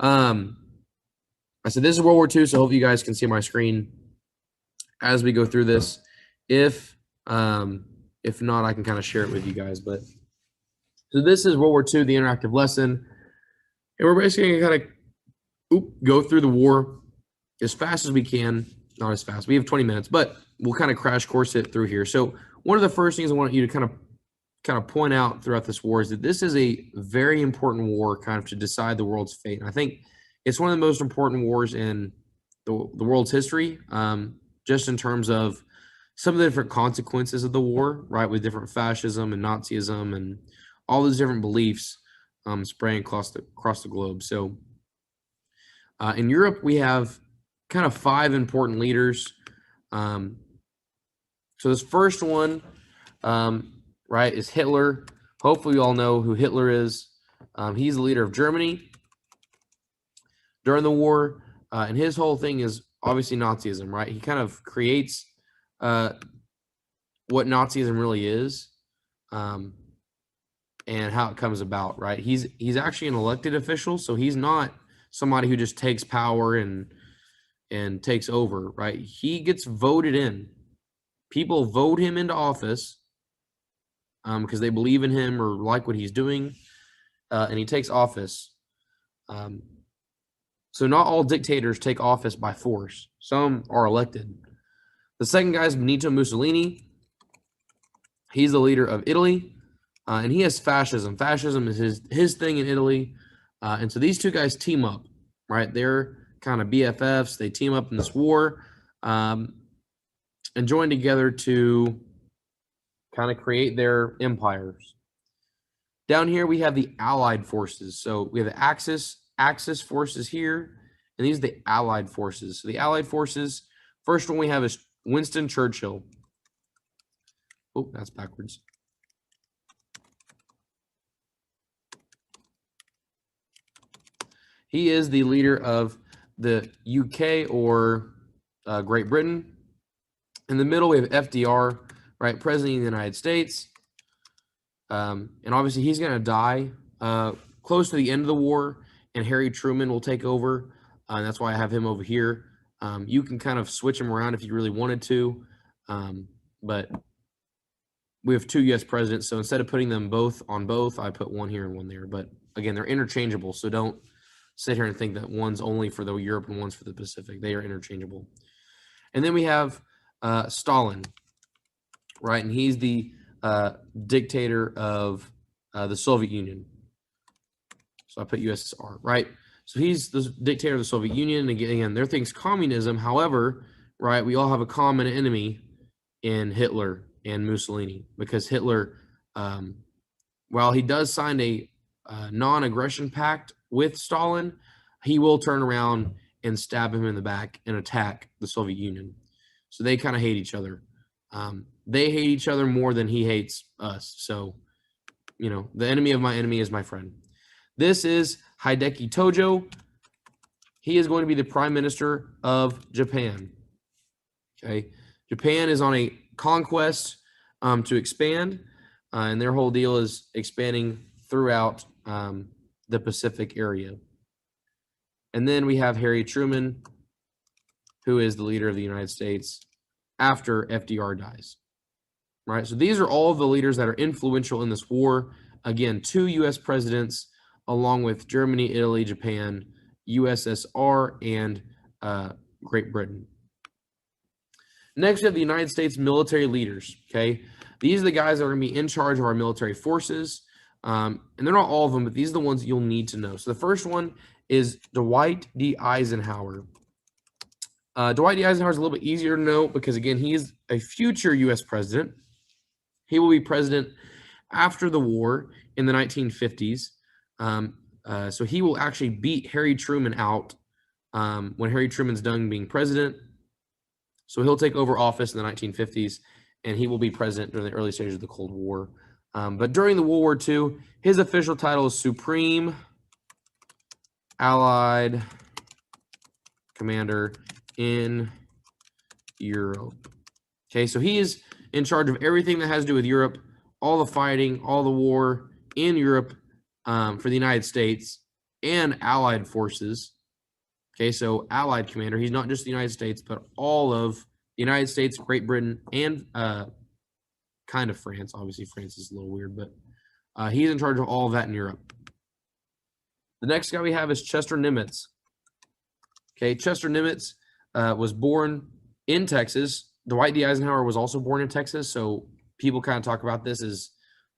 I said this is World War II, so hopefully you guys can see my screen as we go through this. If not, I can kind of share it with you guys. But so this is World War II, the interactive lesson, and we're basically going to kind of go through the war as fast as we can. Not as fast. We have 20 minutes, but we'll kind of crash course it through here. So one of the first things I want you to kind of point out throughout this war is that this is a very important war kind of to decide the world's fate. And I think it's one of the most important wars in the world's history, just in terms of some of the different consequences of the war, right, with different fascism and Nazism and all those different beliefs spreading across the globe. So in Europe, we have kind of 5 important leaders. So this first one, right, is Hitler. Hopefully you all know who Hitler is. He's the leader of Germany during the war, and his whole thing is obviously Nazism, right? He kind of creates what Nazism really is, and how it comes about, right? He's actually an elected official, so he's not somebody who just takes power and takes over, right? He gets voted in. People vote him into office because they believe in him or like what he's doing, and he takes office. So not all dictators take office by force. Some are elected. The second guy is Benito Mussolini. He's the leader of Italy, and he has fascism. Fascism is his thing in Italy, and so these two guys team up, right? They're kind of BFFs. They team up in this war and join together to kind of create their empires. Down here, we have the Allied forces. So we have the Axis forces here, and these are the Allied forces. So the Allied forces, first one we have is Winston Churchill. Oh, that's backwards. He is the leader of the UK or Great Britain. In the middle, we have FDR, right, President of the United States. And obviously, he's going to die close to the end of the war, and Harry Truman will take over. And that's why I have him over here. You can kind of switch him around if you really wanted to. But we have 2 U.S. presidents, so instead of putting them both on both, I put one here and one there. But again, they're interchangeable, so don't sit here and think that one's only for the Europe and one's for the Pacific. They are interchangeable. And then we have Stalin, right? And he's the dictator of the Soviet Union. So I put USSR, right? So he's the dictator of the Soviet Union. And again, their thing's communism. However, right, we all have a common enemy in Hitler and Mussolini, because Hitler, while he does sign a non-aggression pact with Stalin, he will turn around and stab him in the back and attack the Soviet Union. So they kind of hate each other. They hate each other more than he hates us. So, the enemy of my enemy is my friend. This is Hideki Tojo. He is going to be the Prime Minister of Japan. Okay. Japan is on a conquest to expand, and their whole deal is expanding throughout the Pacific area. And then we have Harry Truman, who is the leader of the United States after FDR dies. Right? So these are all of the leaders that are influential in this war. Again, 2 U.S. presidents, along with Germany, Italy, Japan, USSR, and Great Britain. Next, we have the United States military leaders. Okay, these are the guys that are going to be in charge of our military forces. And they're not all of them, but these are the ones that you'll need to know. So the first one is Dwight D. Eisenhower. Dwight D. Eisenhower is a little bit easier to know because, again, he is a future U.S. president. He will be president after the war in the 1950s. So he will actually beat Harry Truman out when Harry Truman's done being president. So he'll take over office in the 1950s, and he will be president during the early stages of the Cold War. But during the World War II, his official title is Supreme Allied Commander in Europe. Okay, so he is in charge of everything that has to do with Europe, all the fighting, all the war in Europe for the United States. and Allied forces. Okay, so Allied commander. He's not just the United States, but all of the United States, Great Britain, and kind of France. Obviously, France is a little weird, but he's in charge of all of that in Europe. The next guy we have is Chester Nimitz. Okay, Chester Nimitz was born in Texas. Dwight D. Eisenhower was also born in Texas, so people kind of talk about this as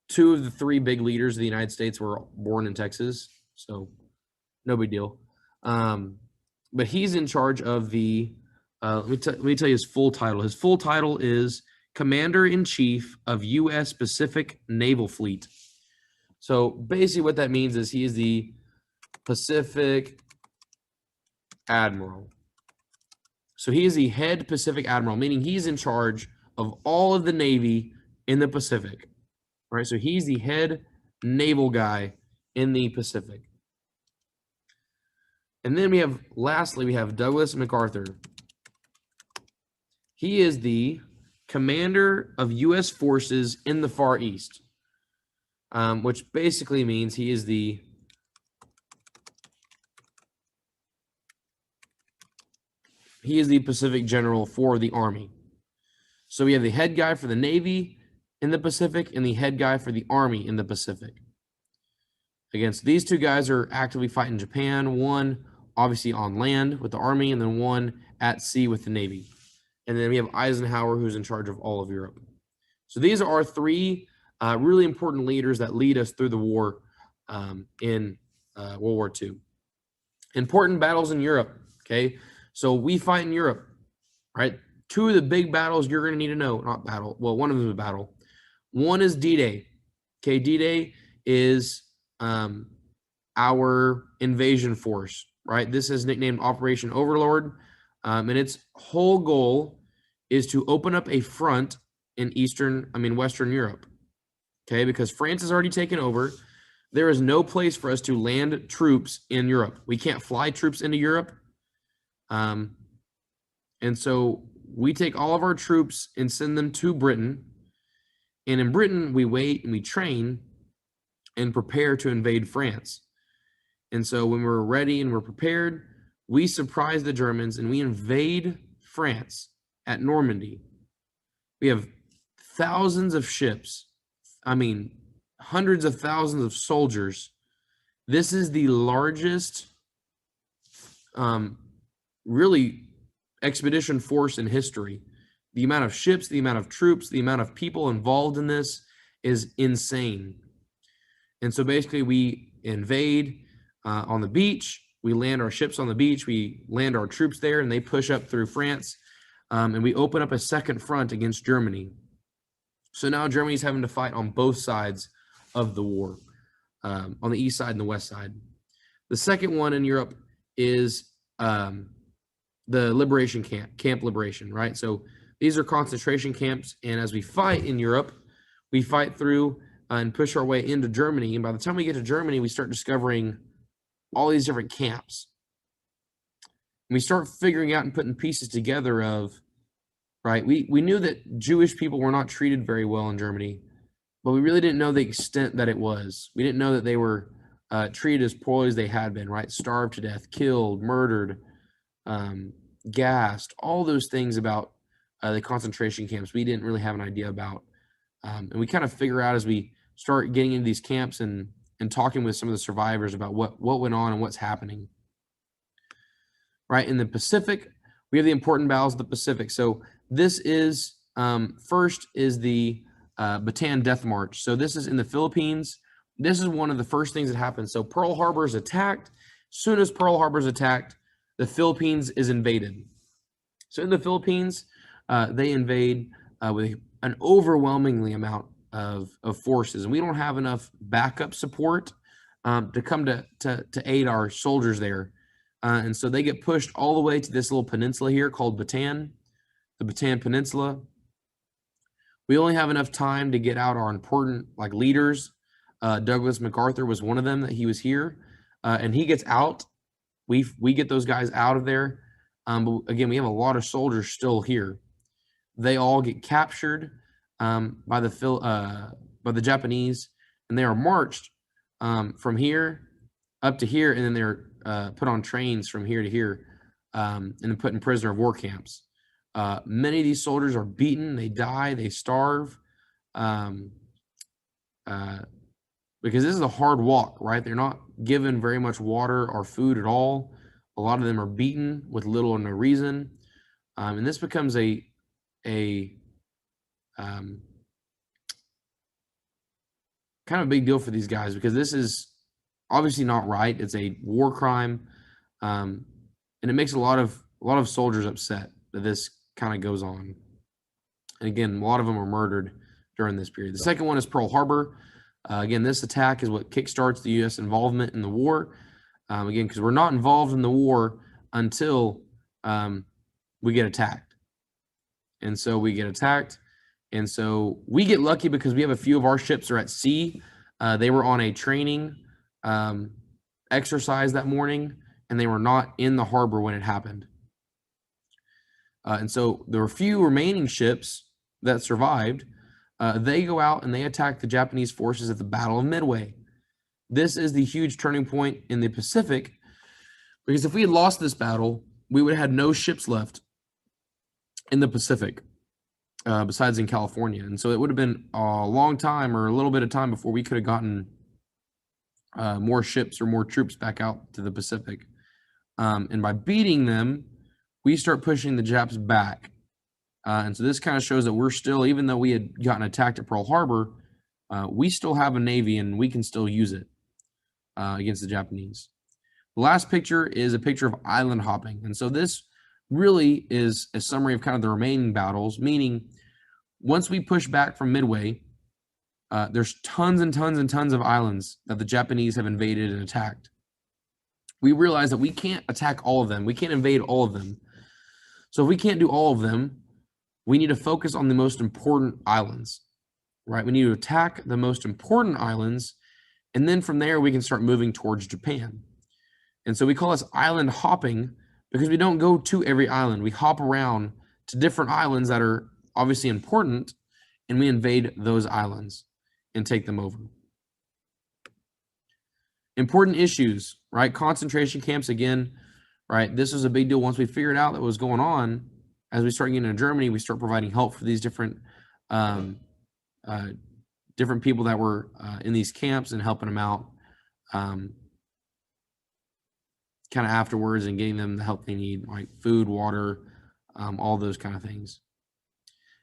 two of the three big leaders of the United States were born in Texas, so no big deal. But he's in charge of the, let me tell you his full title. His full title is Commander-in-Chief of U.S. Pacific Naval Fleet. So basically what that means is he is the Pacific Admiral. So he is the head Pacific Admiral, meaning he's in charge of all of the Navy in the Pacific. All right, so he's the head naval guy in the Pacific. And then lastly, we have Douglas MacArthur. He is the commander of U.S. forces in the Far East, which basically means he is the Pacific general for the Army. So we have the head guy for the Navy in the Pacific and the head guy for the Army in the Pacific. Again, so these two guys are actively fighting Japan, one obviously on land with the Army, and then one at sea with the Navy. And then we have Eisenhower, who's in charge of all of Europe. So these are our three really important leaders that lead us through the war in World War II. Important battles in Europe, okay? So we fight in Europe, right? Two of the big battles you're going to need to know, not battle, well, one of them is a battle. One is D-Day. Okay, D-Day is our invasion force, right? This is nicknamed Operation Overlord, and its whole goal is to open up a front in Western Europe, okay? Because France has already taken over. There is no place for us to land troops in Europe. We can't fly troops into Europe. And so we take all of our troops and send them to Britain. And in Britain, we wait and we train and prepare to invade France. And so when we're ready and we're prepared, we surprise the Germans and we invade France at Normandy. We have thousands of ships. Hundreds of thousands of soldiers. This is the largest really expedition force in history. The amount of ships, the amount of troops, the amount of people involved in this is insane. And so basically we invade on the beach. We land our ships on the beach. We land our troops there and they push up through France. And we open up a second front against Germany. So now Germany's having to fight on both sides of the war, on the east side and the west side. The second one in Europe is the liberation camp liberation, right? So these are concentration camps, and as we fight in Europe, we fight through and push our way into Germany, and by the time we get to Germany, we start discovering all these different camps. And we start figuring out and putting pieces together of, right, we knew that Jewish people were not treated very well in Germany, but we really didn't know the extent that it was. We didn't know that they were treated as poorly as they had been, right? Starved to death, killed, murdered, gassed, all those things about the concentration camps we didn't really have an idea about. And we kind of figure out as we start getting into these camps and talking with some of the survivors about what went on and what's happening. Right, in the Pacific, we have the important battles of the Pacific. So this is, first is the Bataan Death March. So this is in the Philippines. This is one of the first things that happens. So Pearl Harbor is attacked. As soon as Pearl Harbor is attacked, the Philippines is invaded. So in the Philippines, they invade with an overwhelmingly amount of forces. And we don't have enough backup support to come to aid our soldiers there. And so they get pushed all the way to this little peninsula here called Bataan, the Bataan Peninsula. We only have enough time to get out our important leaders. Douglas MacArthur was one of them that he was here, and he gets out. We get those guys out of there. But again, we have a lot of soldiers still here. They all get captured by the Japanese, and they are marched from here up to here, and then they're put on trains from here to here, and then put in prisoner of war camps. Many of these soldiers are beaten, they die, they starve, because this is a hard walk, right? They're not given very much water or food at all. A lot of them are beaten with little or no reason, and this becomes a kind of a big deal for these guys, because this is obviously not right. It's a war crime, and it makes a lot of soldiers upset that this kind of goes on. And again, a lot of them are murdered during this period. The second one is Pearl Harbor. Again, this attack is what kickstarts the U.S. involvement in the war. Again, because we're not involved in the war until we get attacked. And so we get attacked. And so we get lucky because we have a few of our ships are at sea. They were on a training exercise that morning, and they were not in the harbor when it happened. And so there were few remaining ships that survived. They go out and they attack the Japanese forces at the Battle of Midway. This is the huge turning point in the Pacific, because if we had lost this battle, we would have had no ships left in the Pacific, besides in California. And so it would have been a long time, or a little bit of time, before we could have gotten more ships or more troops back out to the Pacific. And by beating them, we start pushing the Japs back. And so this kind of shows that we're still, even though we had gotten attacked at Pearl Harbor, we still have a Navy and we can still use it against the Japanese. The last picture is a picture of island hopping. And so this really is a summary of kind of the remaining battles, meaning once we push back from Midway, there's tons and tons and tons of islands that the Japanese have invaded and attacked. We realize that we can't attack all of them. We can't invade all of them. So if we can't do all of them, we need to focus on the most important islands, right? We need to attack the most important islands, and then from there we can start moving towards Japan. And so we call this island hopping, because we don't go to every island. We hop around to different islands that are obviously important, and we invade those islands and take them over. Important issues, right? Concentration camps again, right? This was a big deal once we figured out that was going on. As we start getting into Germany, we start providing help for these different people that were in these camps and helping them out kind of afterwards, and getting them the help they need, like food, water, all those kind of things.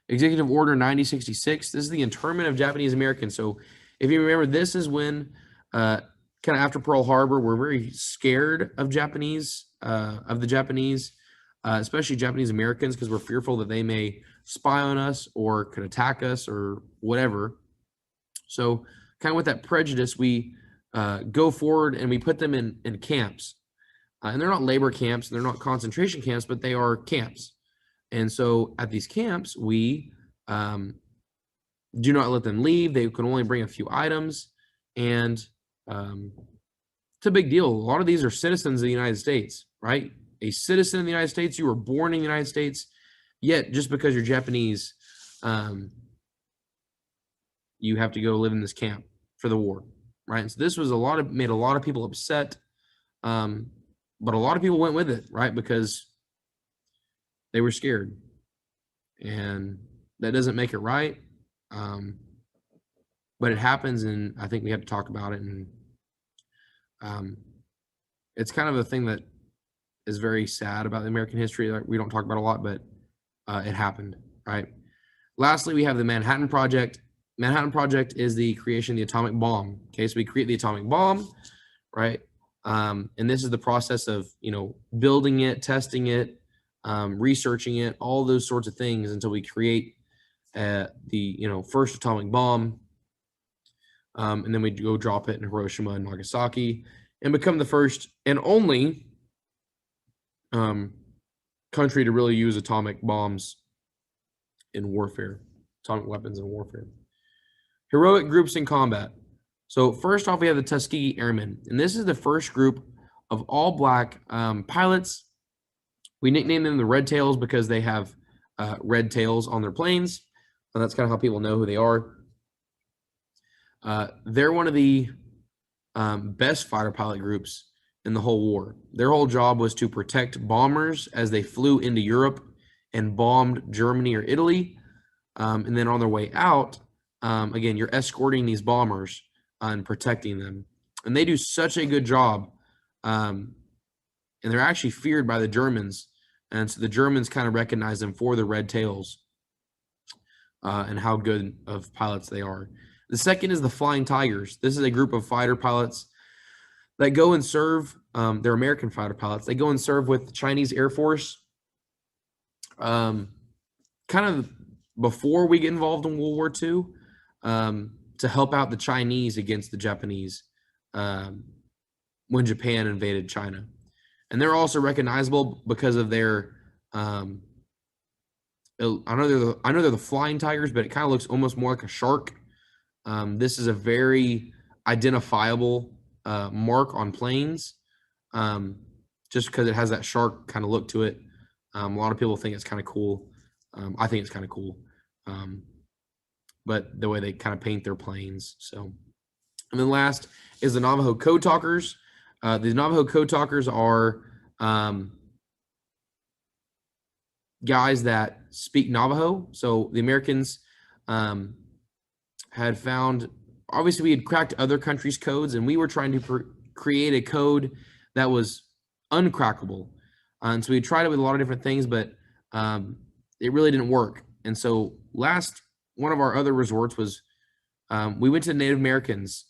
Executive Order 9066. This is the internment of Japanese Americans. So if you remember, this is when kind of after Pearl Harbor, we're very scared of the Japanese, especially Japanese Americans, because we're fearful that they may spy on us or could attack us or whatever. So kind of with that prejudice, we go forward and we put them in camps. And they're not labor camps, they're not concentration camps, but they are camps. And so at these camps, we do not let them leave. They can only bring a few items. And it's a big deal. A lot of these are citizens of the United States, right? A citizen of the United States, you were born in the United States, yet just because you're Japanese, you have to go live in this camp for the war, right? And so this was made a lot of people upset, but a lot of people went with it, right? Because they were scared, and that doesn't make it right, but it happens, and I think we have to talk about it. And it's kind of a thing that is very sad about the American history that we don't talk about a lot, but it happened, right? Lastly, we have the Manhattan Project. Manhattan Project is the creation of the atomic bomb. Okay, so we create the atomic bomb, right? And this is the process of, building it, testing it, researching it, all those sorts of things until we create the first atomic bomb, and then we go drop it in Hiroshima and Nagasaki and become the first and only country to really use atomic bombs in warfare, atomic weapons in warfare. Heroic groups in combat. So first off, we have the Tuskegee Airmen, and this is the first group of all black pilots. We nickname them the Red Tails because they have red tails on their planes, and that's kind of how people know who they are. They're one of the best fighter pilot groups in the whole war. Their whole job was to protect bombers as they flew into Europe and bombed Germany or Italy. And then on their way out, again, you're escorting these bombers and protecting them. And they do such a good job. And they're actually feared by the Germans. And so the Germans kind of recognize them for the red tails and how good of pilots they are. The second is the Flying Tigers. This is a group of fighter pilots that go and serve. They're American fighter pilots. They go and serve with the Chinese Air Force. Kind of before we get involved in World War II, to help out the Chinese against the Japanese when Japan invaded China. And they're also recognizable because of their I know they're the Flying Tigers, but it kind of looks almost more like a shark. This is a very identifiable mark on planes, just because it has that shark kind of look to it. A lot of people think it's kind of cool. I think it's kind of cool, but the way they kind of paint their planes. So, and then last is the Navajo Code Talkers. The Navajo Code Talkers are guys that speak Navajo. So the Americans had found, obviously we had cracked other countries' codes, and we were trying to create a code that was uncrackable. And so we tried it with a lot of different things, but it really didn't work. And so one of our other resorts was we went to Native Americans,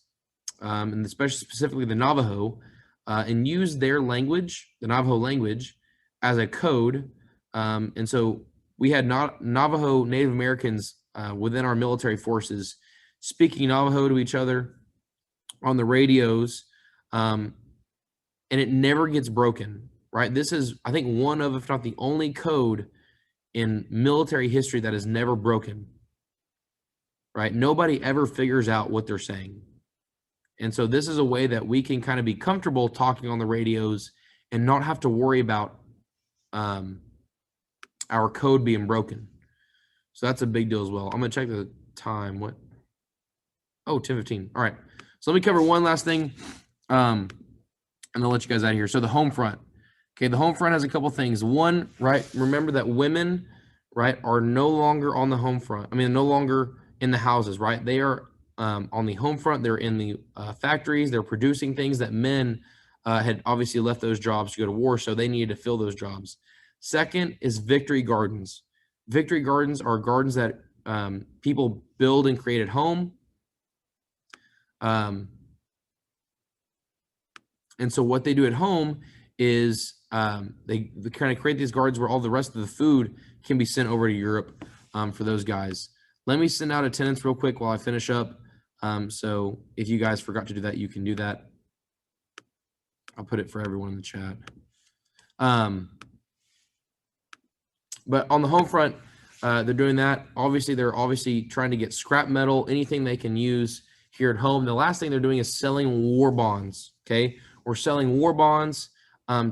and especially specifically the Navajo, and used their language, the Navajo language, as a code. And so we had Navajo Native Americans within our military forces speaking Navajo to each other on the radios, and it never gets broken, right? This is, I think, one of, if not the only code in military history that is never broken, right? Nobody ever figures out what they're saying. And so this is a way that we can kind of be comfortable talking on the radios and not have to worry about our code being broken. So that's a big deal as well. I'm going to check the time. What? Oh, 10:15. All right. So let me cover one last thing, and I'll let you guys out of here. So the home front. Okay, the home front has a couple things. One, right, remember that women, right, are no longer on the home front. I mean, no longer in the houses, right? They are on the home front. They're in the factories. They're producing things that men had obviously left those jobs to go to war, so they needed to fill those jobs. Second is victory gardens. Victory gardens are gardens that people build and create at home. And so what they do at home is they kind of create these gardens where all the rest of the food can be sent over to Europe for those guys. Let me send out attendance real quick while I finish up. So if you guys forgot to do that, you can do that. I'll put it for everyone in the chat. But on the home front, they're doing that. Obviously, they're trying to get scrap metal, anything they can use here at home. The last thing they're doing is selling war bonds, okay? We're selling war bonds,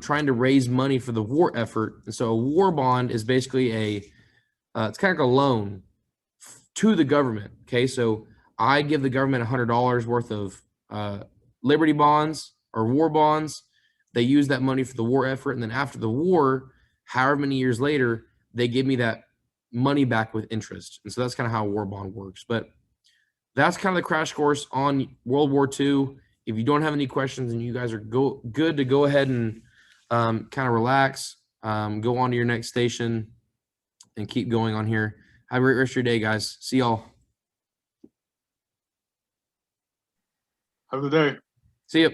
trying to raise money for the war effort. And so a war bond is basically it's kind of like a loan to the government, okay? So I give the government $100 worth of Liberty bonds or war bonds. They use that money for the war effort. And then after the war, however many years later, they give me that money back with interest. And so that's kind of how a war bond works. But that's kind of the crash course on World War II. If you don't have any questions and you guys are good to go ahead and kind of relax, go on to your next station and keep going on here. Have a great rest of your day, guys. See y'all. Have a good day. See you.